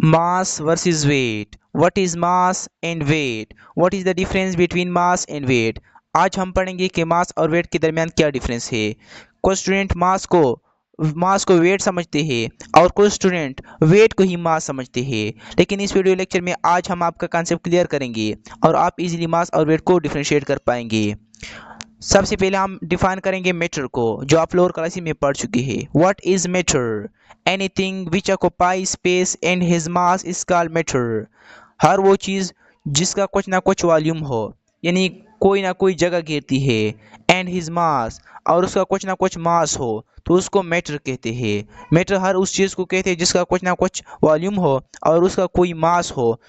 Mass versus weight. What is mass and weight? What is the difference between mass and weight? आज हम पढ़ेंगे कि मास और wait के दरमियान क्या डिफरेंस है। कुछ स्टूडेंट मास को वेट समझते हैं और कुछ स्टूडेंट वेट को ही मास समझते हैं। लेकिन इस वीडियो लेक्चर में आज हम आपका कॉन्सेप्ट क्लियर करेंगे और आप इजीली मास और वेट को डिफरेंशिएट कर पाएंगे। सबसे पहले हम डिफाइन करेंगे मैटर को, जो आप लोअर क्लास में पढ़ चुके हैं। What is matter? Anything which occupy space and his mass is called matter. हर वो चीज़ जिसका कुछ ना कुछ वॉल्यूम हो, यानी कोई ना कोई जगह घेरती है, एंड हिज मास, और उसका कुछ ना कुछ मास हो, तो उसको मैटर कहते हैं। मैटर हर उस चीज़ को कहते हैं जिसका कुछ ना कुछ वॉल्यूम हो और उसका कोई मास हो,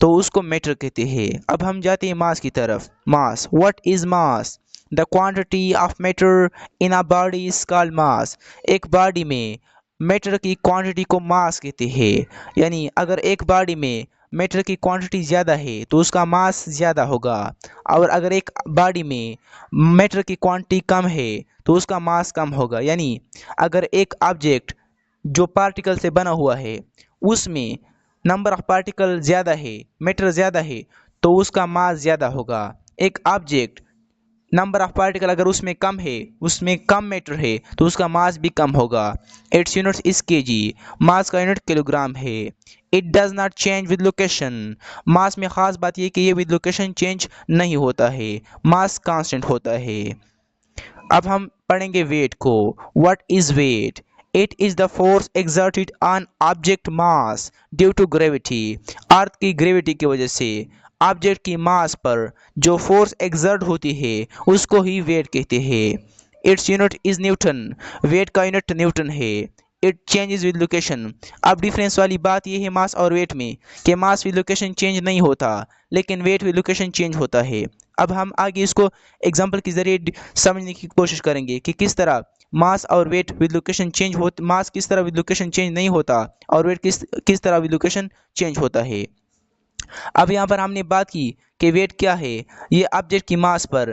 तो उसको मैटर कहते हैं। अब हम जाते हैं मास की तरफ। Mass, what is mass? The quantity of matter in a body is called mass. एक बॉडी में मैटर की क्वांटिटी को मास कहते हैं। यानी अगर एक बॉडी में मैटर की क्वांटिटी ज़्यादा है तो उसका मास ज़्यादा होगा, और अगर एक बॉडी में मैटर की क्वांटिटी कम है तो उसका मास कम होगा। यानी अगर एक ऑब्जेक्ट जो पार्टिकल से बना हुआ है उसमें नंबर ऑफ पार्टिकल ज़्यादा है, मैटर ज़्यादा है, तो उसका मास ज़्यादा होगा। एक ऑब्जेक्ट नंबर ऑफ पार्टिकल अगर उसमें कम है, उसमें कम मैटर है, तो उसका मास भी कम होगा। It's units is KG. Mass का यूनिट किलोग्राम है। It does not change with location. Mass में ख़ास बात यह कि ये विद लोकेशन चेंज नहीं होता है, मास कांस्टेंट होता है। अब हम पढ़ेंगे वेट को। What is weight? It is the force exerted on object mass due to gravity. Earth की ग्रेविटी की वजह से ऑब्जेक्ट की मास पर जो फोर्स एक्सर्ट होती है उसको ही वेट कहते हैं। Its unit is newton. Weight का यूनिट न्यूटन है। It changes with location. अब डिफरेंस वाली बात यह है मास और वेट में कि मास विद लोकेशन चेंज नहीं होता, लेकिन वेट विद लोकेशन चेंज होता है। अब हम आगे इसको एग्जाम्पल के ज़रिए समझने की कोशिश करेंगे कि किस तरह मास और वेट विद लोकेशन चेंज हो, मास किस तरह विद लोकेशन चेंज नहीं होता और वेट किस किस तरह विद लोकेशन चेंज होता है। अब यहाँ पर हमने बात की कि वेट क्या है। ये ऑब्जेक्ट की मास पर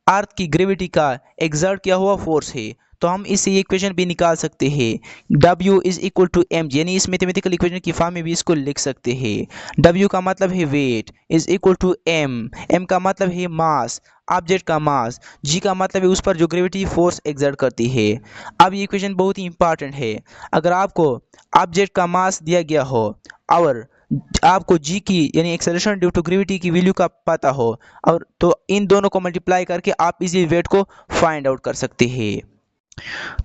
अर्थ की ग्रेविटी का एक्सर्ट किया हुआ फोर्स है। तो हम इससे ये इक्वेशन भी निकाल सकते हैं। W is equal to M, यानी इस मैथमेटिकल इक्वेशन की फॉर्म में भी इसको लिख सकते हैं। W का मतलब है weight is equal to M. M का मतलब है मास, ऑब्जेक्ट का मास। G का मतलब है उस पर जो ग्रेविटी फोर्स एक्सर्ट करती है। अब ये इक्वेशन बहुत ही इंपॉर्टेंट है। अगर आपको ऑब्जेक्ट का मास दिया गया हो और आपको जी की यानी एक्सेलरेशन ड्यू टू ग्रेविटी की वैल्यू का पता हो, और तो इन दोनों को मल्टीप्लाई करके आप इसी वेट को फाइंड आउट कर सकते हैं।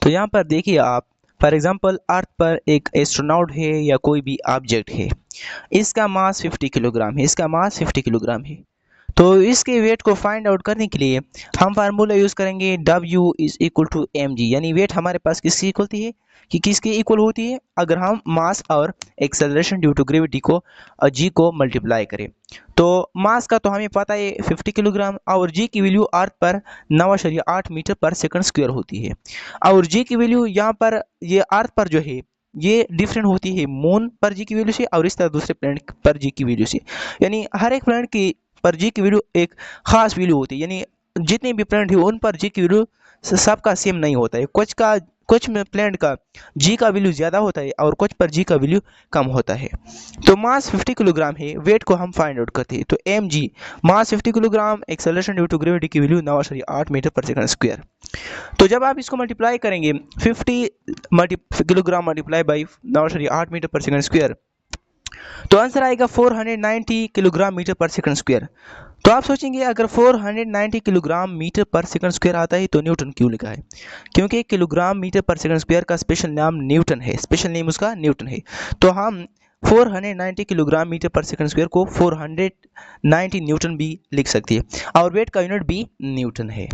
तो यहाँ पर देखिए आप, फॉर एग्जांपल अर्थ पर एक एस्ट्रोनॉट है या कोई भी ऑब्जेक्ट है, इसका मास 50 किलोग्राम है, इसका मास 50 किलोग्राम है। तो इसके वेट को फाइंड आउट करने के लिए हम फार्मूला यूज़ करेंगे W is equal to M G. यानी वेट हमारे पास किसकी इक्वल होती है, कि किसके इक्वल होती है, अगर हम मास और एक्सेलरेशन ड्यू टू ग्रेविटी को G को मल्टीप्लाई करें। तो मास का तो हमें पता है 50 किलोग्राम, और G की वैल्यू अर्थ पर 9.8 मीटर पर सेकंड स्क्वायर होती है। और G की वैल्यू यहाँ पर ये अर्थ पर जो है ये डिफरेंट होती है मून पर G की वैल्यू से और इस तरह दूसरे प्लैनेट पर G की वैल्यू से। यानी हर एक प्लैनेट की पर जी की वैल्यू एक खास वैल्यू होती है। यानी जितने भी प्लैनेट है उन पर जी की वैल्यू सबका सेम नहीं होता है। कुछ प्लैनेट का जी का वैल्यू ज़्यादा होता है और कुछ पर जी का वैल्यू कम होता है। तो मास 50 किलोग्राम है, वेट को हम फाइंड आउट करते हैं। तो M G mass 50 kilogram, acceleration due to gravity की value 9.8 metre per second square. तो जब आप इसको मल्टीप्लाई करेंगे 50 kilogram multiply by 9.8 metre per second square, तो आंसर आएगा 490 kilogram metre per second square. तो आप सोचेंगे अगर 490 kilogram metre per second square आता है तो न्यूटन क्यों लिखा है? क्योंकि kilogram metre per second square का स्पेशल नाम न्यूटन है, स्पेशल नेम उसका न्यूटन है। तो हम 490 kilogram metre per second square को 490 न्यूटन भी लिख सकती है, और वेट का यूनिट भी न्यूटन है।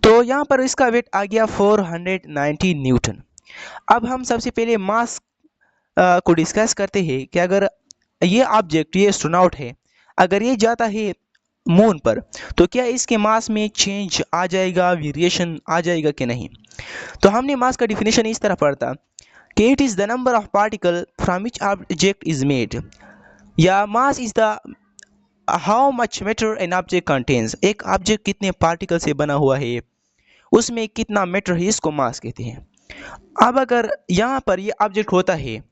तो यहाँ पर इसका वेट आ गया 490 न्यूटन। अब हम सबसे पहले मास को डिस्कस करते हैं कि अगर ये ऑब्जेक्ट, ये एस्ट्रोनॉट है, अगर ये जाता है मून पर तो क्या इसके मास में चेंज आ जाएगा, वेरिएशन आ जाएगा कि नहीं। तो हमने मास का डिफिनेशन इस तरह पढ़ा कि it is the number of particle from which object is made, या mass is the how much matter an object contains. एक ऑब्जेक्ट कितने पार्टिकल से बना हुआ है, उसमें कितना मैटर है, इसको मास कहते हैं। अब अगर यहाँ पर ये ऑब्जेक्ट होता है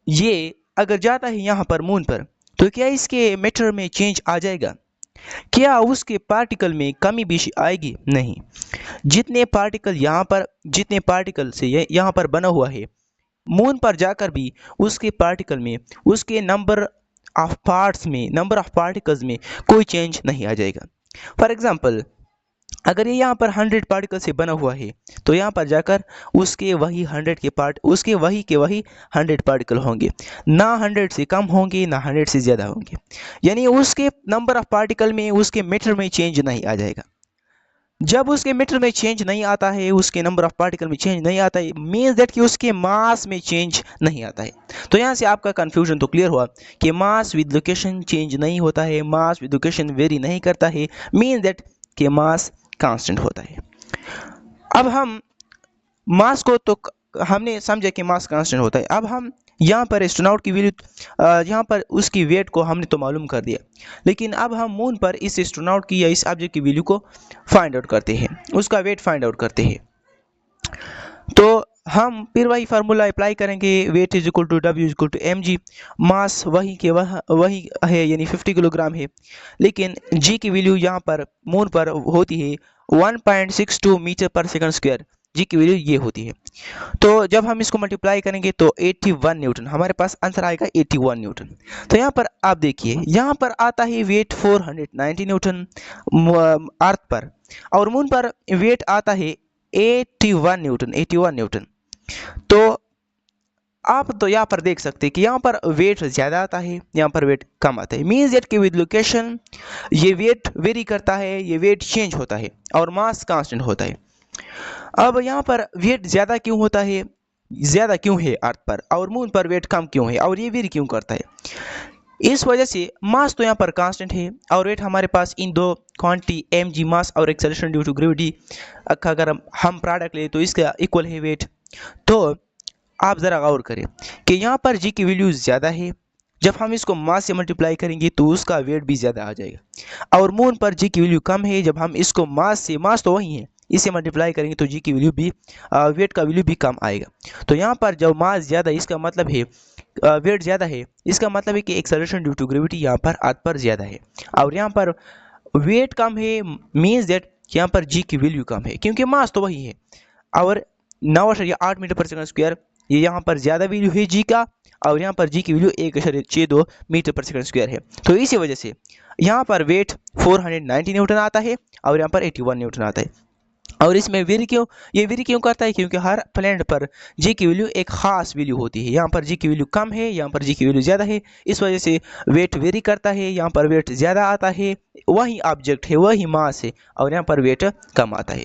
ये अगर जाता है यहाँ पर मून पर, तो क्या इसके मैटर में चेंज आ जाएगा? क्या उसके पार्टिकल में कमी बेशी आएगी? नहीं। जितने पार्टिकल से यहाँ पर बना हुआ है, मून पर जाकर भी उसके पार्टिकल में, उसके नंबर ऑफ पार्टिकल्स में कोई चेंज नहीं आ जाएगा। फॉर एग्जांपल, अगर ये यहाँ पर 100 पार्टिकल से बना हुआ है, तो यहाँ पर जाकर उसके वही 100 पार्टिकल होंगे, ना 100 से कम होंगे ना 100 से ज़्यादा होंगे। यानी उसके नंबर ऑफ पार्टिकल में, उसके मैटर में चेंज नहीं आ जाएगा। जब उसके मैटर में चेंज नहीं आता है, उसके नंबर ऑफ पार्टिकल में चेंज नहीं आता है, मीन्स दैट कि उसके मास में चेंज नहीं आता है। तो यहाँ से आपका कन्फ्यूजन तो क्लियर हुआ कि मास विद लोकेशन चेंज नहीं होता है, मास विद लोकेशन वेरी नहीं करता है, मीन्स दैट कि मास कांस्टेंट होता है। अब हम मास को तो हमने समझा कि मास कांस्टेंट होता है। अब हम यहाँ पर एस्ट्रोनॉट की वैल्यू, यहाँ पर उसकी वेट को हमने तो मालूम कर दिया, लेकिन अब हम मून पर इस एस्ट्रोनॉट की या इस ऑब्जेक्ट की वैल्यू को फाइंड आउट करते हैं, उसका वेट फाइंड आउट करते हैं। तो हम फिर वही फार्मूला अप्लाई करेंगे, weight is equal to W is equal to M G. Mass वही है, यानी 50 किलोग्राम है, लेकिन जी की वैल्यू यहाँ पर मून पर होती है 1.62 मीटर पर सेकंड स्क्वायर। जी की वैल्यू ये होती है। तो जब हम इसको मल्टीप्लाई करेंगे तो 81 न्यूटन, हमारे पास आंसर आएगा 81 न्यूटन। तो यहाँ पर आप देखिए, यहाँ पर आता है वेट 490 न्यूटन अर्थ पर, और मून पर वेट आता है 81 न्यूटन। तो आप तो यहाँ पर देख सकते हैं कि यहाँ पर वेट ज़्यादा आता है, यहाँ पर वेट कम आता है। मीन्स दैट कि विद लोकेशन ये वेट वेरी करता है, ये वेट चेंज होता है और मास कांस्टेंट होता है। अब यहाँ पर वेट ज़्यादा क्यों होता है, ज़्यादा क्यों है अर्थ पर, और मून पर वेट कम क्यों है, और ये वेरी क्यों करता है? इस वजह से मास तो यहाँ पर कांस्टेंट है और वेट हमारे पास इन दो क्वांटिटी एम जी मास और एक्सेलरेशन ड्यू टू ग्रेविटी का अगर हम प्रोडक्ट ले तो इसका इक्वल है वेट। तो आप ज़रा गौर करें कि यहाँ पर जी की वैल्यू ज़्यादा है, जब हम इसको मास से मल्टीप्लाई करेंगे तो उसका वेट भी ज़्यादा आ जाएगा, और मून पर जी की वैल्यू कम है, जब हम इसको मास तो वही है, इसे मल्टीप्लाई करेंगे तो जी की वैल्यू भी, वेट का वैल्यू भी कम आएगा। तो यहाँ पर जब मास ज़्यादा, इसका मतलब है वेट ज़्यादा है, इसका मतलब है कि एक्सेलरेशन ड्यू टू ग्रेविटी यहाँ पर अर्थ पर ज़्यादा है, और यहाँ पर वेट कम है, मीन्स दैट यहाँ पर जी की वैल्यू कम है, क्योंकि मास तो वही है। और 9.8 मीटर पर सेकंड स्क्वायर, ये यहाँ पर ज़्यादा वैल्यू है जी का, और यहाँ पर जी की value 1.62 metre per second square है। तो इसी वजह से यहाँ पर वेट 490 न्यूटन आता है और यहाँ पर 81 न्यूटन आता है। और इसमें ये वेरी क्यों करता है? क्योंकि हर प्लैनेट पर जी की वैल्यू एक खास वैल्यू होती है, यहाँ पर जी की वैल्यू कम है, यहाँ पर जी की वैल्यू ज़्यादा है, इस वजह से वेट वेरी करता है, यहाँ पर वेट ज़्यादा आता है, वही ऑब्जेक्ट है, वही मास है, और यहाँ पर वेट कम आता है।